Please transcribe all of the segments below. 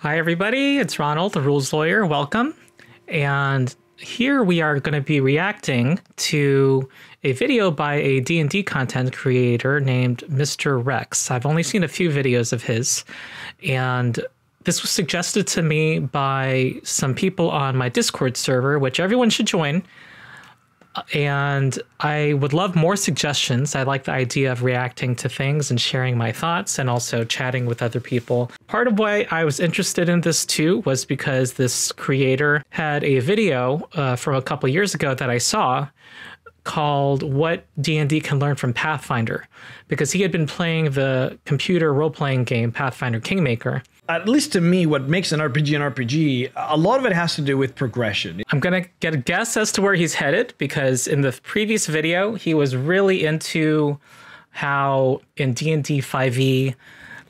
Hi everybody, it's Ronald, the rules lawyer. Welcome. And here we are going to be reacting to a video by a D&D content creator named MrRhexx. I've only seen a few videos of his, and this was suggested to me by some people on my Discord server, which everyone should join. And I would love more suggestions. I like the idea of reacting to things and sharing my thoughts and also chatting with other people. Part of why I was interested in this too was because this creator had a video from a couple years ago that I saw called What D&D Can Learn from Pathfinder, because he had been playing the computer role-playing game Pathfinder Kingmaker. At least to me, what makes an RPG, a lot of it has to do with progression. I'm going to get a guess as to where he's headed, because in the previous video, he was really into how in D&D 5e,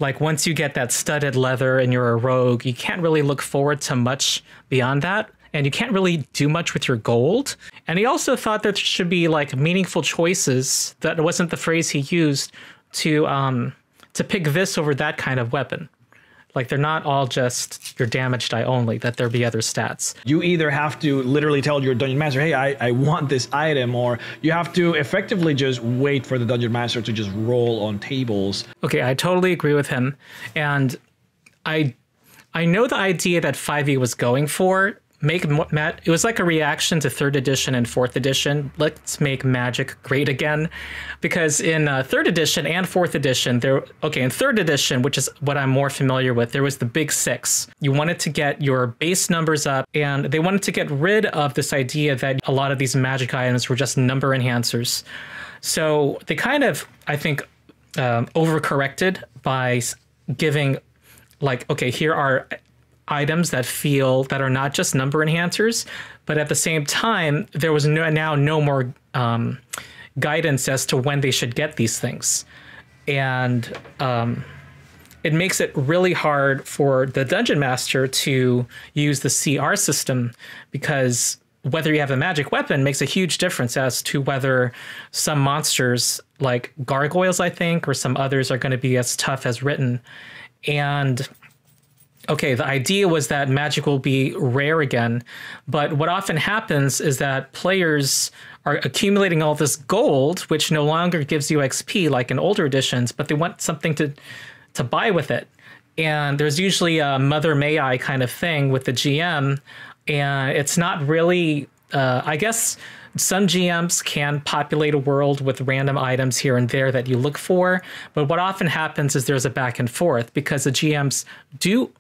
like once you get that studded leather and you're a rogue, you can't really look forward to much beyond that. And you can't really do much with your gold. And he also thought that there should be like meaningful choices. That wasn't the phrase he used to pick this over that kind of weapon. Like they're not all just your damage die only, that there be other stats. You either have to literally tell your dungeon master, hey, I want this item, or you have to effectively just wait for the dungeon master to just roll on tables. Okay, I totally agree with him. And I know the idea that 5e was going for. It was like a reaction to 3rd edition and 4th edition. Let's make magic great again. Because in 3rd edition and 4th edition, in 3rd edition, which is what I'm more familiar with, there was the big 6. You wanted to get your base numbers up, and they wanted to get rid of this idea that a lot of these magic items were just number enhancers. So they kind of, I think, overcorrected by giving, like, okay, here are items that are not just number enhancers, but at the same time, there was now no more guidance as to when they should get these things. And it makes it really hard for the dungeon master to use the CR system, because whether you have a magic weapon makes a huge difference as to whether some monsters like gargoyles, I think, or some others are going to be as tough as written. And okay, the idea was that magic will be rare again, but what often happens is that players are accumulating all this gold, which no longer gives you XP like in older editions, but they want something to buy with it. And there's usually a Mother May I kind of thing with the GM, and it's not really, I guess some GMs can populate a world with random items here and there that you look for, but what often happens is there's a back and forth, because the GMs do,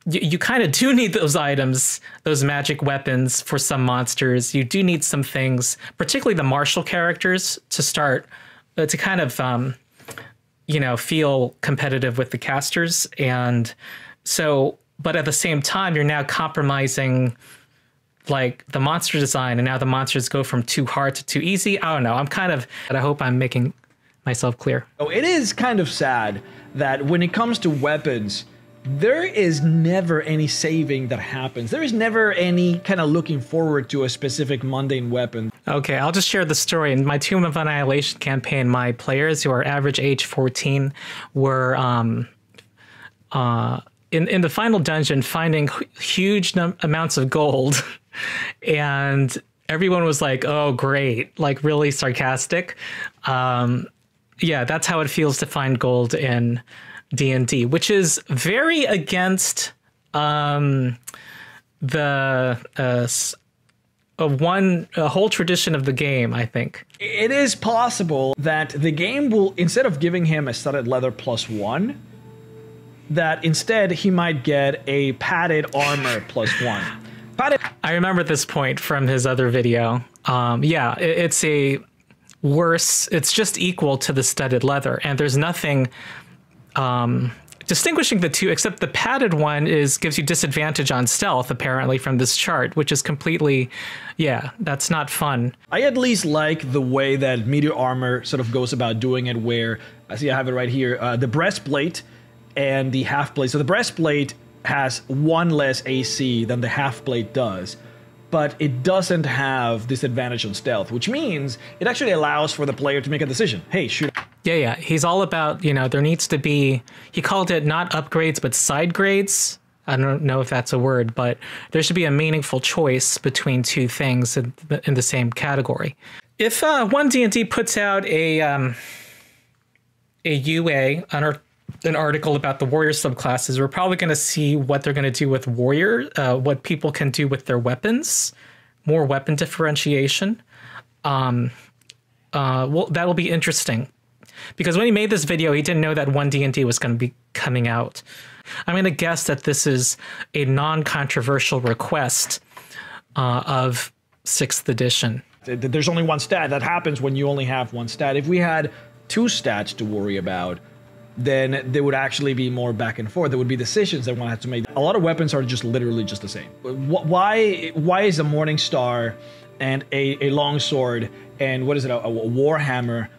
you kind of do need those items, those magic weapons for some monsters. You do need some things, particularly the martial characters, to start to kind of, feel competitive with the casters. And so, but at the same time, you're now compromising like the monster design, and now the monsters go from too hard to too easy. I don't know. I hope I'm making myself clear. Oh, it is kind of sad that when it comes to weapons, there is never any saving that happens. There is never any kind of looking forward to a specific mundane weapon. Okay, I'll just share the story. In my Tomb of Annihilation campaign, my players, who are average age 14, were in the final dungeon finding huge amounts of gold. And everyone was like, oh, great, like really sarcastic. Yeah, that's how it feels to find gold in D&D, which is very against a whole tradition of the game, I think. It is possible that the game will, instead of giving him a studded leather +1, that instead he might get a padded armor +1. I remember this point from his other video. Yeah, it's it's just equal to the studded leather, and there's nothing distinguishing the two, except the padded one gives you disadvantage on stealth, apparently, from this chart, which is completely, yeah, that's not fun. I at least like the way that Meteor Armor sort of goes about doing it, where, I see I have it right here, the breastplate and the half plate. So the breastplate has 1 less AC than the half plate does, but it doesn't have disadvantage on stealth, which means it actually allows for the player to make a decision. Hey, should Yeah. He's all about, there needs to be, he called it not upgrades, but side grades. I don't know if that's a word, but there should be a meaningful choice between two things in the same category. If 1D&D puts out a UA, an article about the warrior subclasses, we're probably going to see what they're going to do with warrior, what people can do with their weapons, more weapon differentiation. Well, that'll be interesting. Because when he made this video, he didn't know that 1D&D was going to be coming out. I'm going to guess that this is a non-controversial request of 6th edition. There's only one stat. That happens when you only have one stat. If we had 2 stats to worry about, then there would actually be more back and forth. There would be decisions that one has to make. A lot of weapons are just literally just the same. Why is a Morning Star and a longsword and what is it, a warhammer,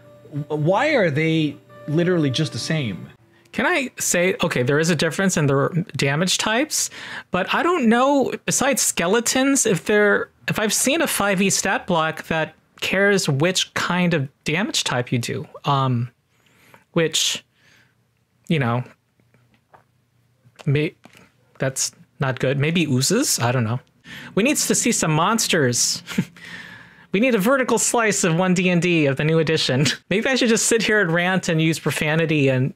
why are they literally just the same? Can I say, okay, there is a difference in their damage types, but I don't know, besides skeletons, if I've seen a 5e stat block that cares which kind of damage type you do. Which, that's not good. Maybe oozes? I don't know. We need to see some monsters. We need a vertical slice of 1D&D of the new edition. Maybe I should just sit here and rant and use profanity and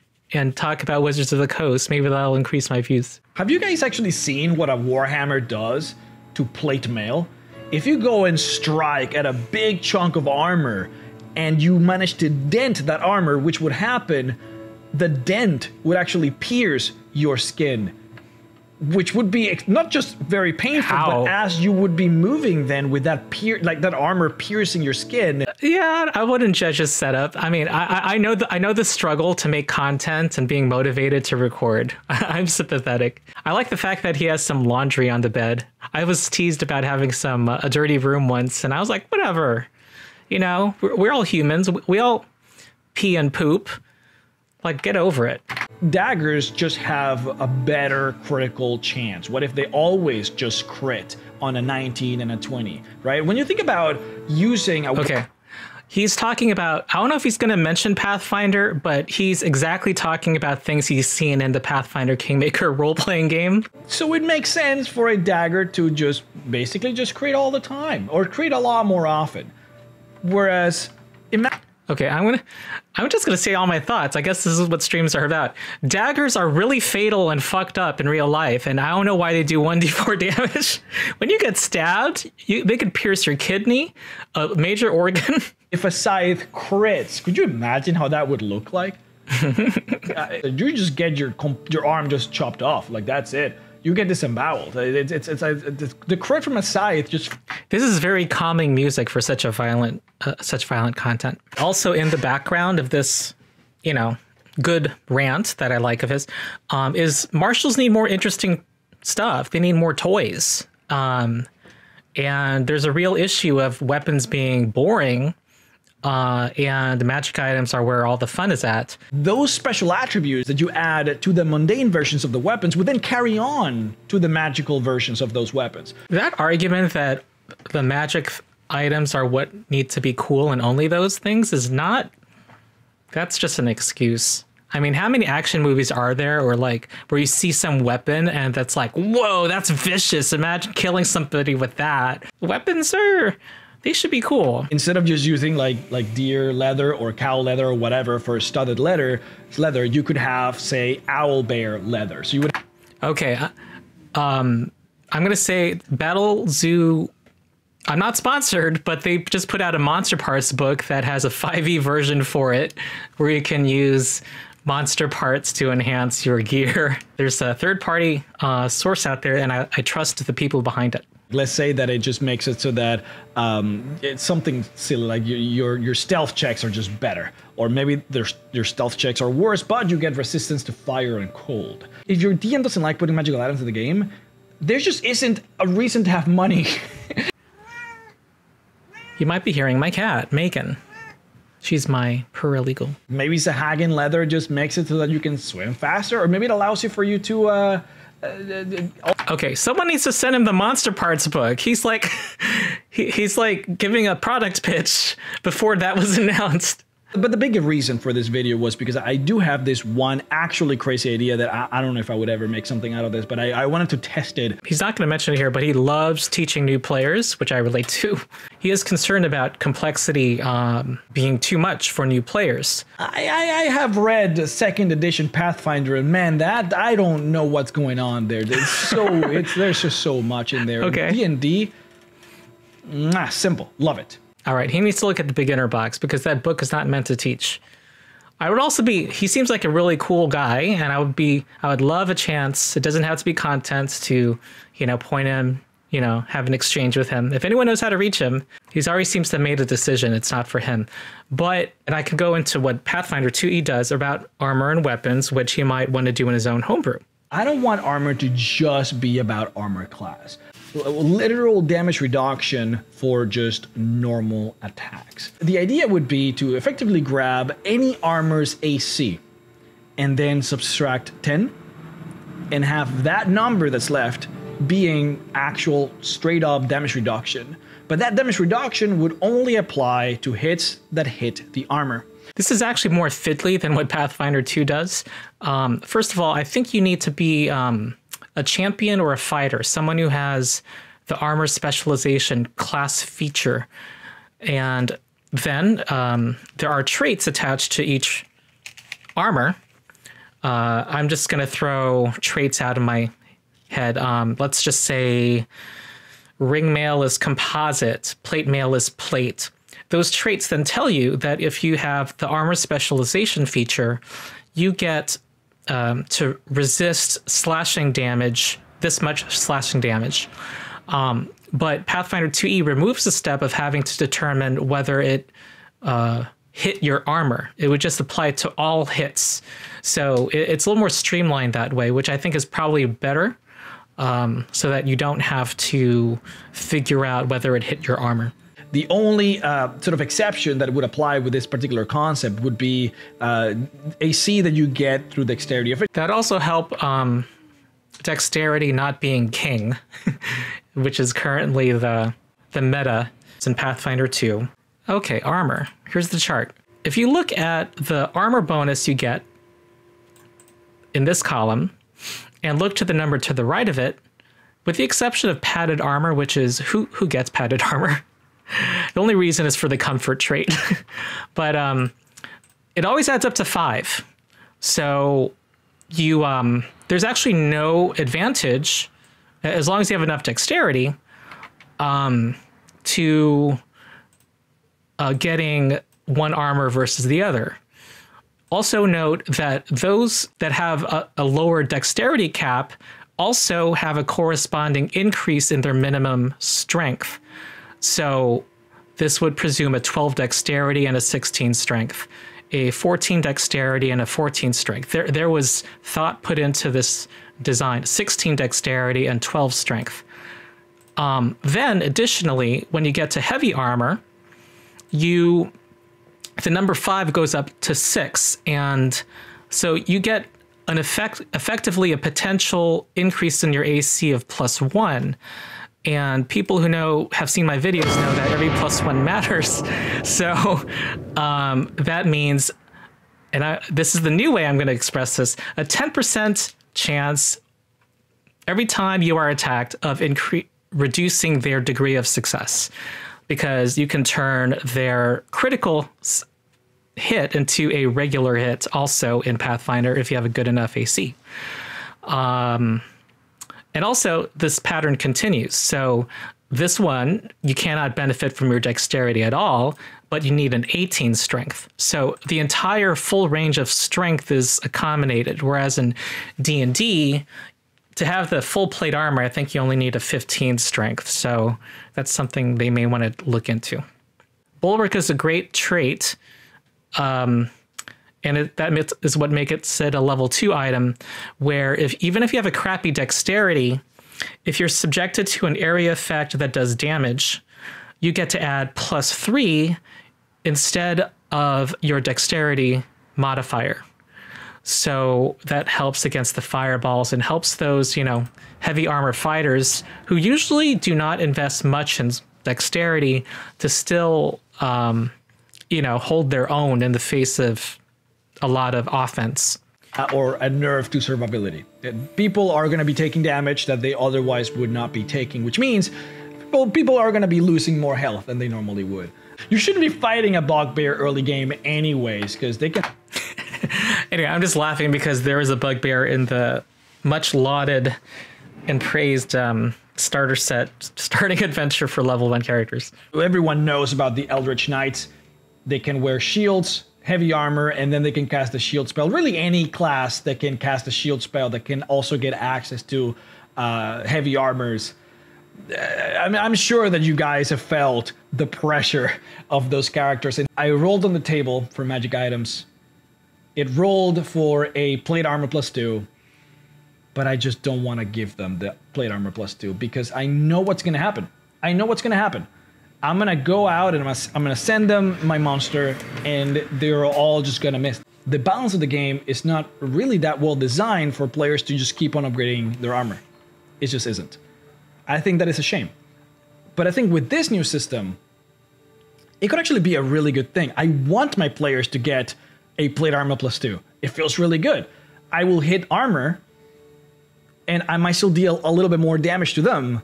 talk about Wizards of the Coast. Maybe that'll increase my views. Have you guys actually seen what a warhammer does to plate mail? If you go and strike at a big chunk of armor and you manage to dent that armor, which would happen, the dent would actually pierce your skin, which would be not just very painful, but as you would be moving then with that that armor piercing your skin. Yeah, I wouldn't judge his setup. I mean, I know the struggle to make content and being motivated to record. I'm sympathetic. I like the fact that he has some laundry on the bed. I was teased about having a dirty room once, and I was like, whatever. We're all humans. We all pee and poop. Like, get over it. Daggers just have a better critical chance. What if they always just crit on a 19 and a 20, right? When you think about using a... Okay. He's talking about, I don't know if he's going to mention Pathfinder, but he's exactly talking about things he's seen in the Pathfinder Kingmaker role-playing game. So it makes sense for a dagger to just basically just crit all the time, or crit a lot more often. Whereas... Okay, I'm just gonna say all my thoughts. I guess this is what streams are about. Daggers are really fatal and fucked up in real life, and I don't know why they do 1d4 damage. When you get stabbed, they could pierce your kidney, a major organ. If a scythe crits, could you imagine how that would look like? You just get your arm just chopped off, like that's it. You get disemboweled. It's the crit from a scythe just... This is very calming music for such violent content. Also in the background of this, good rant that I like of his, is marshals need more interesting stuff. They need more toys. And there's a real issue of weapons being boring. And magic items are where all the fun is at. Those special attributes that you add to the mundane versions of the weapons would then carry on to the magical versions of those weapons. That argument that the magic items are what need to be cool and only those things is not... That's just an excuse. I mean, how many action movies are there or where you see some weapon and that's like, whoa, that's vicious. Imagine killing somebody with that. Weapons are... They should be cool. Instead of just using like deer leather or cow leather or whatever for studded leather, you could have, say, owl bear leather. So you would... Okay. I'm going to say Battle Zoo... I'm not sponsored, but they just put out a Monster Parts book that has a 5e version for it, where you can use monster parts to enhance your gear. There's a third-party source out there, and I trust the people behind it. Let's say that it just makes it so that it's something silly, like your stealth checks are just better. Or maybe your stealth checks are worse, but you get resistance to fire and cold. If your DM doesn't like putting magical items in the game, there just isn't a reason to have money. You might be hearing my cat, Macon. She's my paralegal. Maybe Sahagin leather just makes it so that you can swim faster, or maybe it allows you for you to... Okay, someone needs to send him the Monster Parts book. He's like, he's like giving a product pitch before that was announced. But the bigger reason for this video was because I do have this one actually crazy idea that I don't know if I would ever make something out of this, but I wanted to test it. He's not going to mention it here, but he loves teaching new players, which I relate to. He is concerned about complexity being too much for new players. I have read 2nd edition Pathfinder, and man, that I don't know what's going on there. There's just so much in there. Okay. D&D, simple, love it. All right, he needs to look at the beginner box because that book is not meant to teach. I would also he seems like a really cool guy, and I would love a chance. It doesn't have to be content to, point him, have an exchange with him. If anyone knows how to reach him, he's already seems to have made a decision. It's not for him. And I can go into what Pathfinder 2e does about armor and weapons, which he might want to do in his own homebrew. I don't want armor to just be about armor class. Literal damage reduction for just normal attacks. The idea would be to effectively grab any armor's AC and then subtract 10 and have that number that's left being actual straight up damage reduction. But that damage reduction would only apply to hits that hit the armor. This is actually more fiddly than what Pathfinder 2 does. First of all, I think you need to be a champion or a fighter, someone who has the armor specialization class feature. And then there are traits attached to each armor. I'm just going to throw traits out of my head. Let's just say ring mail is composite, plate mail is plate. Those traits then tell you that if you have the armor specialization feature, you get to resist slashing damage, this much slashing damage. But Pathfinder 2e removes the step of having to determine whether it hit your armor. It would just apply to all hits. So it's a little more streamlined that way, which I think is probably better, so that you don't have to figure out whether it hit your armor. The only sort of exception that would apply with this particular concept would be AC that you get through dexterity. That also help dexterity not being king, which is currently the meta in Pathfinder 2. Okay, armor. Here's the chart. If you look at the armor bonus you get in this column and look to the number to the right of it, with the exception of padded armor, which is who gets padded armor? The only reason is for the comfort trait. But it always adds up to 5. So there's actually no advantage, as long as you have enough dexterity, to getting one armor versus the other. Also note that those that have a lower dexterity cap also have a corresponding increase in their minimum strength. So this would presume a 12 dexterity and a 16 strength, a 14 dexterity and a 14 strength. There was thought put into this design, 16 dexterity and 12 strength. Then additionally, when you get to heavy armor, the number 5 goes up to 6. And so you get an effectively a potential increase in your AC of +1. And people who have seen my videos know that every +1 matters. So that means, and this is the new way I'm going to express this, a 10% chance every time you are attacked of reducing their degree of success, because you can turn their critical hit into a regular hit also in Pathfinder if you have a good enough AC. And also, this pattern continues. So this one, you cannot benefit from your dexterity at all, but you need an 18 strength. So the entire full range of strength is accommodated, whereas in D&D, to have the full plate armor, I think you only need a 15 strength. So that's something they may want to look into. Bulwark is a great trait. And that is what makes it a level 2 item, where even if you have a crappy dexterity, if you're subjected to an area effect that does damage, you get to add +3 instead of your dexterity modifier. So that helps against the fireballs and helps those, heavy armor fighters who usually do not invest much in dexterity to still, hold their own in the face of a lot of offense. Or a nerf to survivability. People are going to be taking damage that they otherwise would not be taking, which means people are going to be losing more health than they normally would. You shouldn't be fighting a bugbear early game anyways, because they can... Anyway, I'm just laughing because there is a bugbear in the much lauded and praised starter set starting adventure for level 1 characters. Everyone knows about the Eldritch Knights. They can wear shields, heavy armor, and then they can cast a shield spell. Really any class that can cast a shield spell that can also get access to heavy armors. I'm sure that you guys have felt the pressure of those characters. And I rolled on the table for magic items. It rolled for a plate armor +2, but I just don't want to give them the plate armor +2 because I know what's going to happen. I know what's going to happen. I'm going to go out and I'm going to send them my monster, and they're all just going to miss. The balance of the game is not really that well designed for players to just keep on upgrading their armor. It just isn't. I think that is a shame. But I think with this new system, it could actually be a really good thing. I want my players to get a plate armor +2. It feels really good. I will hit armor, and I might still deal a little bit more damage to them,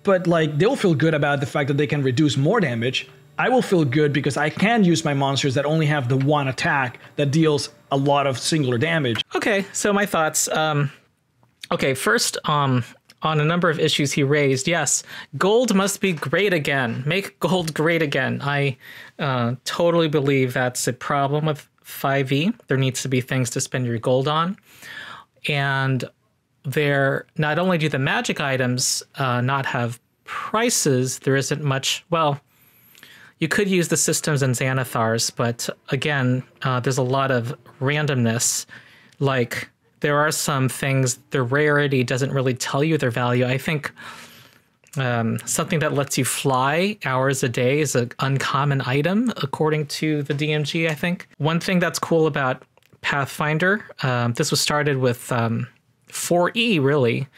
but like they'll feel good about the fact that they can reduce more damage. I will feel good because I can use my monsters that only have the one attack that deals a lot of singular damage. Okay, so my thoughts. Okay, first, on a number of issues he raised, yes, gold must be great again. Make gold great again. I totally believe that's a problem with 5e. There needs to be things to spend your gold on. And there, not only do the magic items not have prices, there isn't much, well, you could use the systems and Xanathars, but again, there's a lot of randomness. Like, there are some things, the rarity doesn't really tell you their value. I think something that lets you fly hours a day is an uncommon item, according to the DMG, I think. One thing that's cool about Pathfinder, this was started with 4E, really,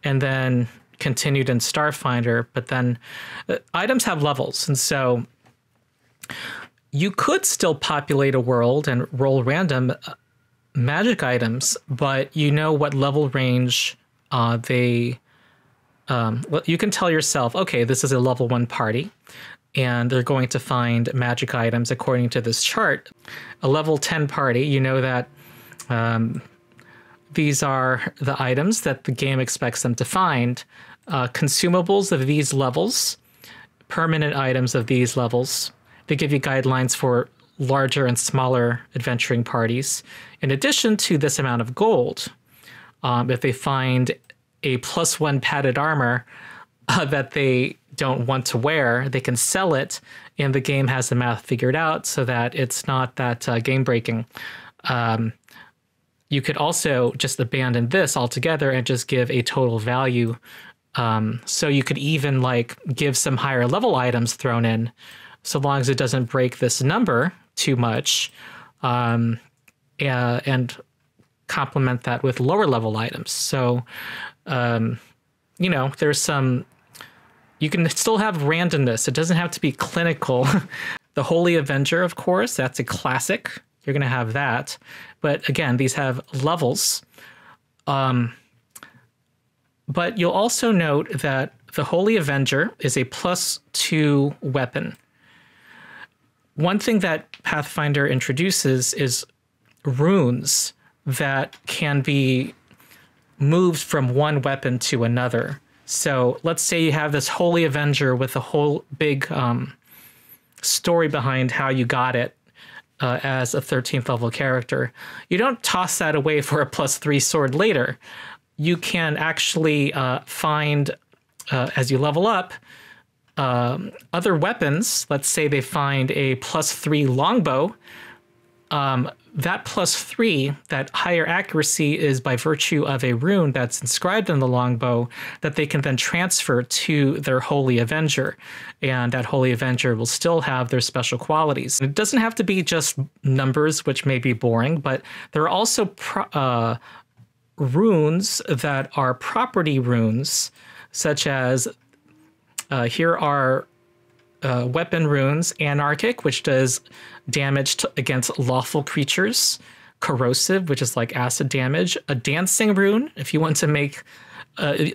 and then continued in Starfinder, but then items have levels, and so you could still populate a world and roll random magic items, but you know what level range you can tell yourself, okay, this is a level 1 party, and they're going to find magic items according to this chart. A level 10 party, you know that these are the items that the game expects them to find. Consumables of these levels, permanent items of these levels. They give you guidelines for larger and smaller adventuring parties. In addition to this amount of gold, if they find a +1 padded armor that they don't want to wear, they can sell it, and the game has the math figured out so that it's not that game breaking. You could also just abandon this altogether and just give a total value. So you could even like give some higher level items thrown in, so long as it doesn't break this number too much, and complement that with lower level items. So, there's some, you can still have randomness. It doesn't have to be clinical. The Holy Avenger, of course, that's a classic. You're going to have that. But again, these have levels. But you'll also note that the Holy Avenger is a +2 weapon. One thing that Pathfinder introduces is runes that can be moved from one weapon to another. So let's say you have this Holy Avenger with a whole big story behind how you got it as a 13th level character. You don't toss that away for a +3 sword later. You can actually find, as you level up, other weapons. Let's say they find a +3 longbow. That +3, that higher accuracy, is by virtue of a rune that's inscribed in the longbow that they can then transfer to their Holy Avenger. And that Holy Avenger will still have their special qualities. It doesn't have to be just numbers, which may be boring, but there are also runes that are property runes, such as here are weapon runes, Anarchic, which does damage against lawful creatures, Corrosive, which is like acid damage, a Dancing rune, if you want to make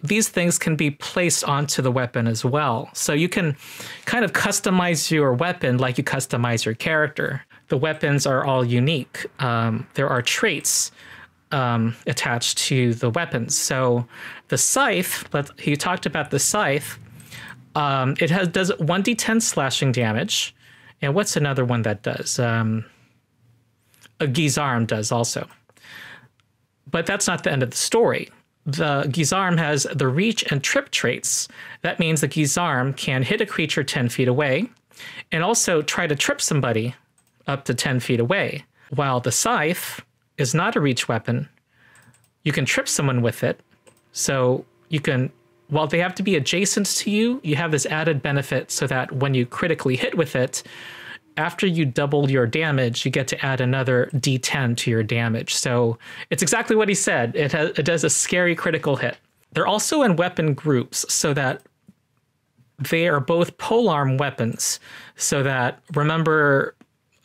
these things can be placed onto the weapon as well. So you can kind of customize your weapon like you customize your character. The weapons are all unique. There are traits attached to the weapons. So the scythe, he talked about the scythe. It does 1d10 slashing damage. And what's another one that does? A Gizarm does also. But that's not the end of the story. The Gizarm has the reach and trip traits. That means the Gizarm can hit a creature 10 feet away and also try to trip somebody up to 10 feet away. While the scythe is not a reach weapon, you can trip someone with it. So you can, while they have to be adjacent to you, you have this added benefit so that when you critically hit with it, after you double your damage, you get to add another d10 to your damage. So it's exactly what he said. It does a scary critical hit. They're also in weapon groups so that they are both polearm weapons. So that, remember,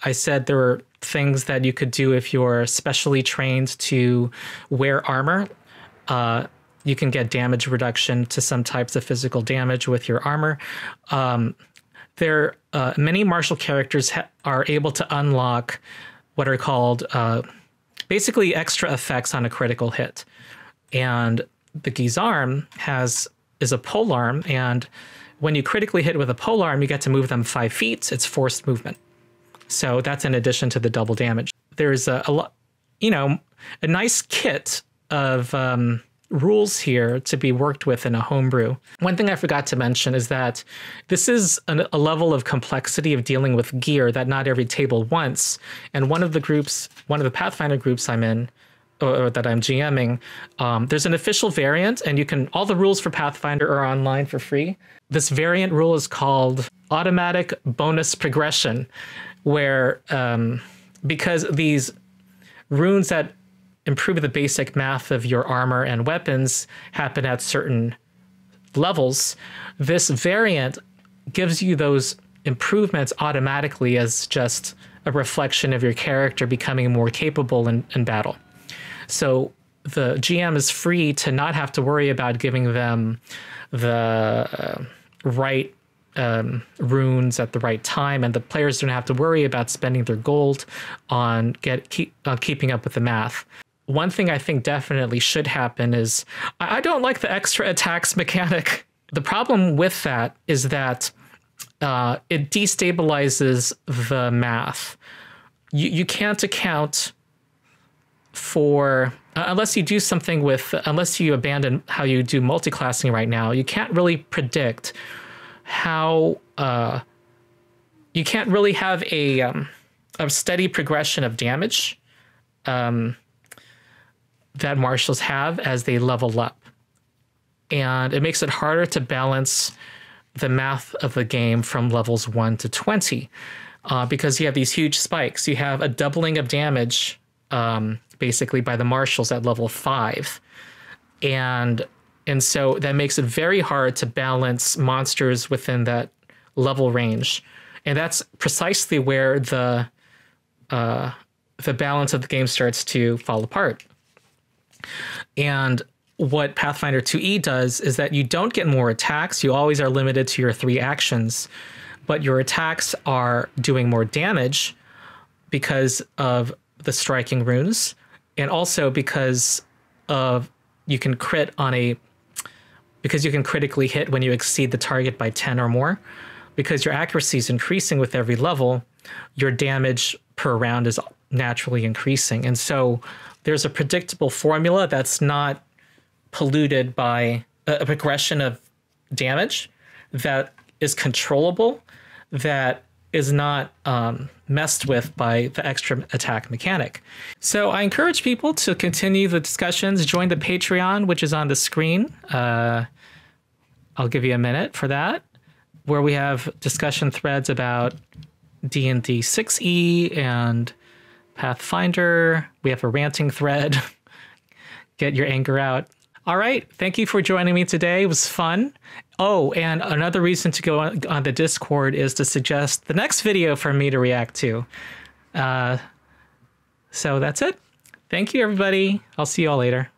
I said there were things that you could do if you're specially trained to wear armor. You can get damage reduction to some types of physical damage with your armor. Many martial characters are able to unlock what are called basically extra effects on a critical hit. And the Gizarm is a polearm, and when you critically hit with a polearm, you get to move them 5 feet. It's forced movement. So that's in addition to the double damage. There's a nice kit of rules here to be worked with in a homebrew. One thing I forgot to mention is that this is a level of complexity of dealing with gear that not every table wants. And one of the Pathfinder groups I'm in, or that I'm GMing, there's an official variant, and all the rules for Pathfinder are online for free. This variant rule is called automatic bonus progression, where because these runes that improve the basic math of your armor and weapons happen at certain levels, this variant gives you those improvements automatically as just a reflection of your character becoming more capable in battle. So the GM is free to not have to worry about giving them the right runes at the right time, and the players don't have to worry about spending their gold on keeping up with the math. One thing I think definitely should happen is I don't like the extra attacks mechanic. The problem with that is that it destabilizes the math. You can't account for, unless you do something unless you abandon how you do multiclassing right now, you can't really predict how, you can't really have a steady progression of damage that martials have as they level up. And it makes it harder to balance the math of the game from levels 1 to 20 because you have these huge spikes. You have a doubling of damage basically by the martials at level 5. And so that makes it very hard to balance monsters within that level range. And that's precisely where the balance of the game starts to fall apart. And what Pathfinder 2e does is that you don't get more attacks. You always are limited to your 3 actions, but your attacks are doing more damage because of the striking runes, and also because you can critically hit when you exceed the target by 10 or more. Because your accuracy is increasing with every level, your damage per round is naturally increasing. And so there's a predictable formula that's not polluted by a progression of damage, that is controllable, that is not messed with by the extra attack mechanic. So I encourage people to continue the discussions. Join the Patreon, which is on the screen. I'll give you a minute for that, where we have discussion threads about D&D 6e and Pathfinder. We have a ranting thread. Get your anger out. All right. Thank you for joining me today. It was fun. Oh, and another reason to go on the Discord is to suggest the next video for me to react to. So that's it. Thank you, everybody. I'll see you all later.